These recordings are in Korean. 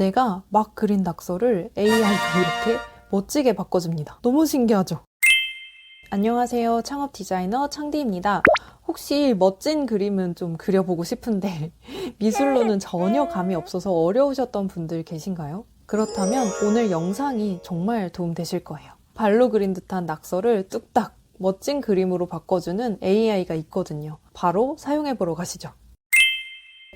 내가 막 그린 낙서를 AI가 이렇게 멋지게 바꿔줍니다. 너무 신기하죠? 안녕하세요. 창업 디자이너 창디입니다. 혹시 멋진 그림은 좀 그려보고 싶은데 미술로는 전혀 감이 없어서 어려우셨던 분들 계신가요? 그렇다면 오늘 영상이 정말 도움되실 거예요. 발로 그린 듯한 낙서를 뚝딱 멋진 그림으로 바꿔주는 AI가 있거든요. 바로 사용해보러 가시죠.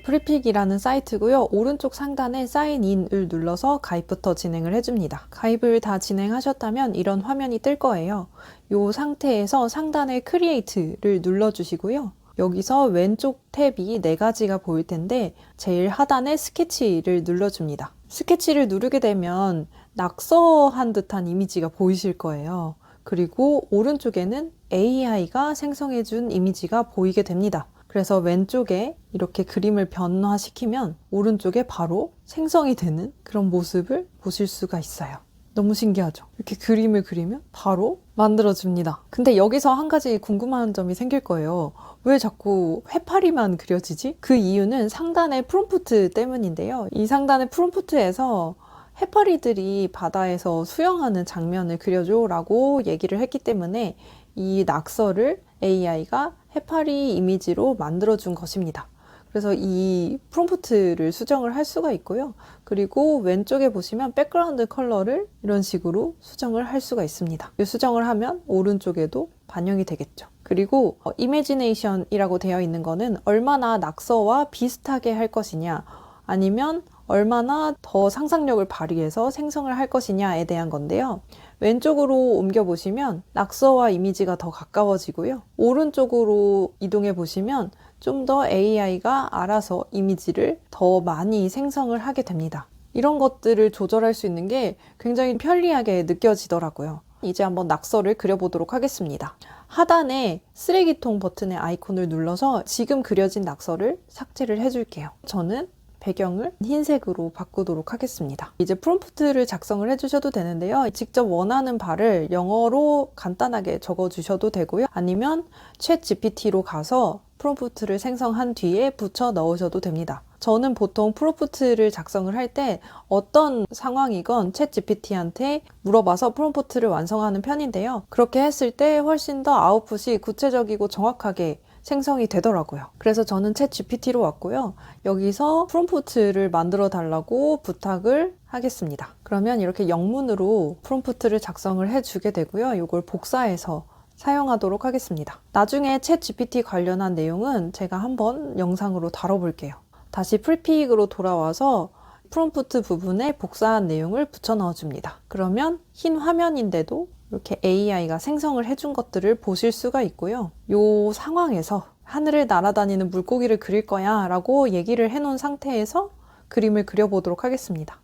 프리픽이라는 사이트고요. 오른쪽 상단에 사인인을 눌러서 가입부터 진행을 해줍니다. 가입을 다 진행하셨다면 이런 화면이 뜰 거예요. 이 상태에서 상단에 크리에이트를 눌러주시고요. 여기서 왼쪽 탭이 4가지가 보일 텐데 제일 하단에 스케치를 눌러줍니다. 스케치를 누르게 되면 낙서한 듯한 이미지가 보이실 거예요. 그리고 오른쪽에는 AI가 생성해준 이미지가 보이게 됩니다. 그래서 왼쪽에 이렇게 그림을 변화시키면 오른쪽에 바로 생성이 되는 그런 모습을 보실 수가 있어요. 너무 신기하죠? 이렇게 그림을 그리면 바로 만들어줍니다. 근데 여기서 한 가지 궁금한 점이 생길 거예요. 왜 자꾸 해파리만 그려지지? 그 이유는 상단의 프롬프트 때문인데요. 이 상단의 프롬프트에서 해파리들이 바다에서 수영하는 장면을 그려줘 라고 얘기를 했기 때문에 이 낙서를 AI가 해파리 이미지로 만들어준 것입니다. 그래서 이 프롬프트를 수정을 할 수가 있고요. 그리고 왼쪽에 보시면 백그라운드 컬러를 이런 식으로 수정을 할 수가 있습니다. 이 수정을 하면 오른쪽에도 반영이 되겠죠. 그리고 이미지네이션이라고 되어 있는 거는 얼마나 낙서와 비슷하게 할 것이냐 아니면 얼마나 더 상상력을 발휘해서 생성을 할 것이냐에 대한 건데요. 왼쪽으로 옮겨보시면 낙서와 이미지가 더 가까워지고요. 오른쪽으로 이동해 보시면 좀 더 AI가 알아서 이미지를 더 많이 생성을 하게 됩니다. 이런 것들을 조절할 수 있는 게 굉장히 편리하게 느껴지더라고요. 이제 한번 낙서를 그려보도록 하겠습니다. 하단에 쓰레기통 버튼의 아이콘을 눌러서 지금 그려진 낙서를 삭제를 해줄게요. 저는 배경을 흰색으로 바꾸도록 하겠습니다. 이제 프롬프트를 작성을 해주셔도 되는데요. 직접 원하는 바를 영어로 간단하게 적어주셔도 되고요. 아니면 챗 GPT로 가서 프롬프트를 생성한 뒤에 붙여 넣으셔도 됩니다. 저는 보통 프롬프트를 작성을 할 때 어떤 상황이건 챗 GPT한테 물어봐서 프롬프트를 완성하는 편인데요. 그렇게 했을 때 훨씬 더 아웃풋이 구체적이고 정확하게 생성이 되더라고요. 그래서 저는 챗 GPT로 왔고요. 여기서 프롬프트를 만들어 달라고 부탁을 하겠습니다. 그러면 이렇게 영문으로 프롬프트를 작성을 해주게 되고요. 이걸 복사해서 사용하도록 하겠습니다. 나중에 챗 GPT 관련한 내용은 제가 한번 영상으로 다뤄볼게요. 다시 프리픽으로 돌아와서 프롬프트 부분에 복사한 내용을 붙여 넣어줍니다. 그러면 흰 화면인데도 이렇게 AI가 생성을 해준 것들을 보실 수가 있고요. 이 상황에서 하늘을 날아다니는 물고기를 그릴 거야 라고 얘기를 해놓은 상태에서 그림을 그려보도록 하겠습니다.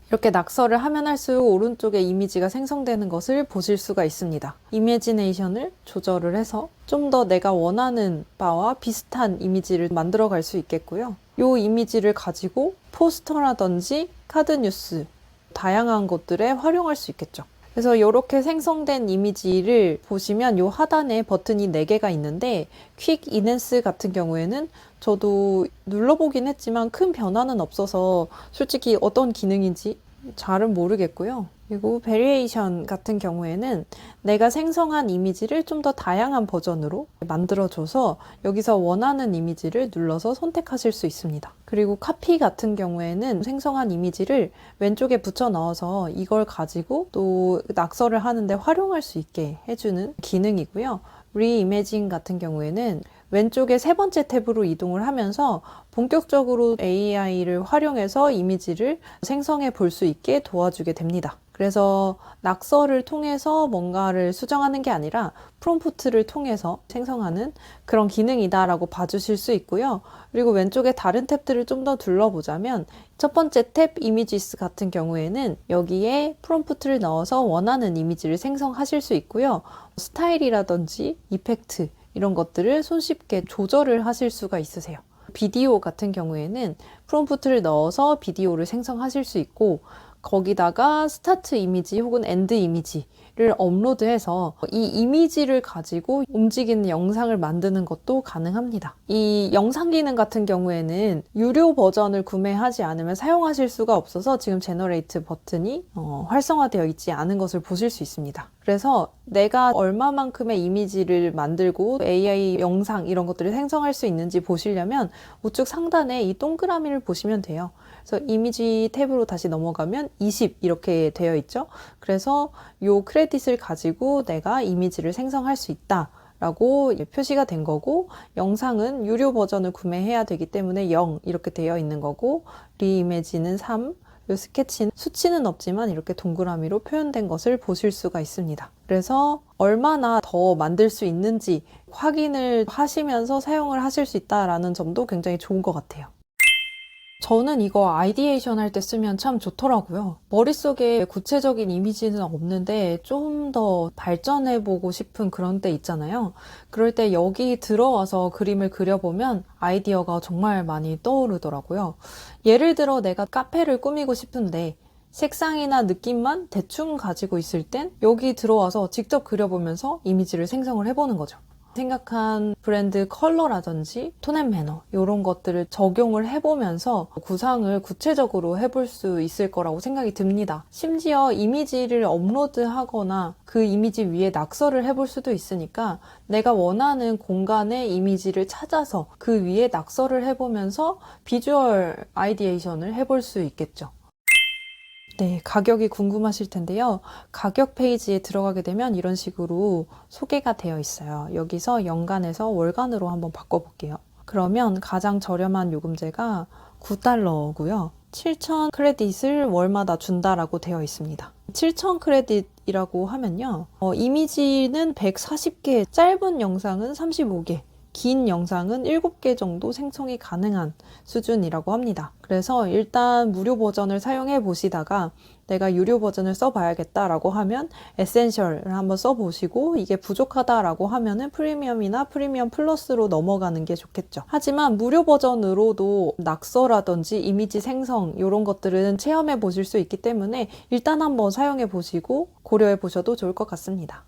이렇게 낙서를 하면 할수록 오른쪽에 이미지가 생성되는 것을 보실 수가 있습니다. 이미지네이션을 조절을 해서 좀 더 내가 원하는 바와 비슷한 이미지를 만들어 갈 수 있겠고요. 이 이미지를 가지고 포스터라든지 카드 뉴스 다양한 것들에 활용할 수 있겠죠. 그래서 이렇게 생성된 이미지를 보시면 이 하단에 버튼이 4개가 있는데 퀵 이넨스 같은 경우에는 저도 눌러보긴 했지만 큰 변화는 없어서 솔직히 어떤 기능인지 잘은 모르겠고요. 그리고 베리에이션 같은 경우에는 내가 생성한 이미지를 좀 더 다양한 버전으로 만들어줘서 여기서 원하는 이미지를 눌러서 선택하실 수 있습니다. 그리고 카피 같은 경우에는 생성한 이미지를 왼쪽에 붙여 넣어서 이걸 가지고 또 낙서를 하는데 활용할 수 있게 해주는 기능이고요. 리이매징 같은 경우에는 왼쪽에 3번째 탭으로 이동을 하면서 본격적으로 AI를 활용해서 이미지를 생성해 볼 수 있게 도와주게 됩니다. 그래서 낙서를 통해서 뭔가를 수정하는 게 아니라 프롬프트를 통해서 생성하는 그런 기능이다라고 봐주실 수 있고요. 그리고 왼쪽에 다른 탭들을 좀 더 둘러보자면 첫 번째 탭 이미지스 같은 경우에는 여기에 프롬프트를 넣어서 원하는 이미지를 생성하실 수 있고요. 스타일이라든지 이펙트 이런 것들을 손쉽게 조절을 하실 수가 있으세요. 비디오 같은 경우에는 프롬프트를 넣어서 비디오를 생성하실 수 있고 거기다가 스타트 이미지 혹은 엔드 이미지 이미지를 업로드해서 이 이미지를 가지고 움직이는 영상을 만드는 것도 가능합니다. 이 영상 기능 같은 경우에는 유료 버전을 구매하지 않으면 사용하실 수가 없어서 지금 제너레이트 버튼이 활성화되어 있지 않은 것을 보실 수 있습니다. 그래서 내가 얼마만큼의 이미지를 만들고 AI 영상 이런 것들을 생성할 수 있는지 보시려면 우측 상단에 이 동그라미를 보시면 돼요. 그래서 이미지 탭으로 다시 넘어가면 20 이렇게 되어 있죠. 그래서 이 크레딧을 가지고 내가 이미지를 생성할 수 있다 라고 표시가 된 거고, 영상은 유료 버전을 구매해야 되기 때문에 0 이렇게 되어 있는 거고, 리이미지는 3, 스케치는 수치는 없지만 이렇게 동그라미로 표현된 것을 보실 수가 있습니다. 그래서 얼마나 더 만들 수 있는지 확인을 하시면서 사용을 하실 수 있다는 점도 굉장히 좋은 것 같아요. 저는 이거 아이디에이션 할 때 쓰면 참 좋더라고요. 머릿속에 구체적인 이미지는 없는데 좀 더 발전해보고 싶은 그런 때 있잖아요. 그럴 때 여기 들어와서 그림을 그려보면 아이디어가 정말 많이 떠오르더라고요. 예를 들어 내가 카페를 꾸미고 싶은데 색상이나 느낌만 대충 가지고 있을 땐 여기 들어와서 직접 그려보면서 이미지를 생성을 해보는 거죠. 생각한 브랜드 컬러라든지 톤 앤 매너 이런 것들을 적용을 해보면서 구상을 구체적으로 해볼 수 있을 거라고 생각이 듭니다. 심지어 이미지를 업로드하거나 그 이미지 위에 낙서를 해볼 수도 있으니까 내가 원하는 공간의 이미지를 찾아서 그 위에 낙서를 해보면서 비주얼 아이디에이션을 해볼 수 있겠죠. 네, 가격이 궁금하실 텐데요. 가격 페이지에 들어가게 되면 이런 식으로 소개가 되어 있어요. 여기서 연간에서 월간으로 한번 바꿔볼게요. 그러면 가장 저렴한 요금제가 $9고요. 7,000 크레딧을 월마다 준다라고 되어 있습니다. 7,000 크레딧이라고 하면요. 이미지는 140개, 짧은 영상은 35개, 긴 영상은 7개 정도 생성이 가능한 수준이라고 합니다. 그래서 일단 무료 버전을 사용해 보시다가 내가 유료 버전을 써봐야겠다라고 하면 에센셜을 한번 써보시고 이게 부족하다라고 하면은 프리미엄이나 프리미엄 플러스로 넘어가는 게 좋겠죠. 하지만 무료 버전으로도 낙서라든지 이미지 생성 이런 것들은 체험해 보실 수 있기 때문에 일단 한번 사용해 보시고 고려해 보셔도 좋을 것 같습니다.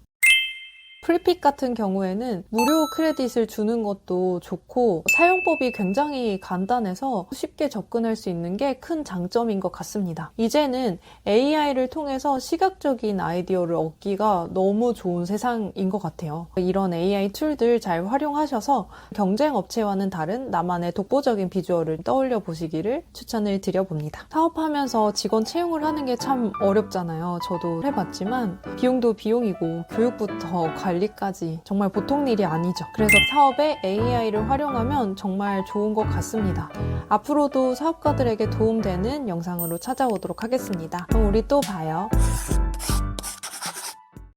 프리픽 같은 경우에는 무료 크레딧을 주는 것도 좋고 사용법이 굉장히 간단해서 쉽게 접근할 수 있는 게 큰 장점인 것 같습니다. 이제는 AI를 통해서 시각적인 아이디어를 얻기가 너무 좋은 세상인 것 같아요. 이런 AI 툴들 잘 활용하셔서 경쟁 업체와는 다른 나만의 독보적인 비주얼을 떠올려 보시기를 추천을 드려봅니다. 사업하면서 직원 채용을 하는 게 참 어렵잖아요. 저도 해봤지만 비용도 비용이고 교육부터 관리까지 정말 보통 일이 아니죠. 그래서 사업에 AI를 활용하면 정말 좋은 것 같습니다. 앞으로도 사업가들에게 도움되는 영상으로 찾아오도록 하겠습니다. 그럼 우리 또 봐요.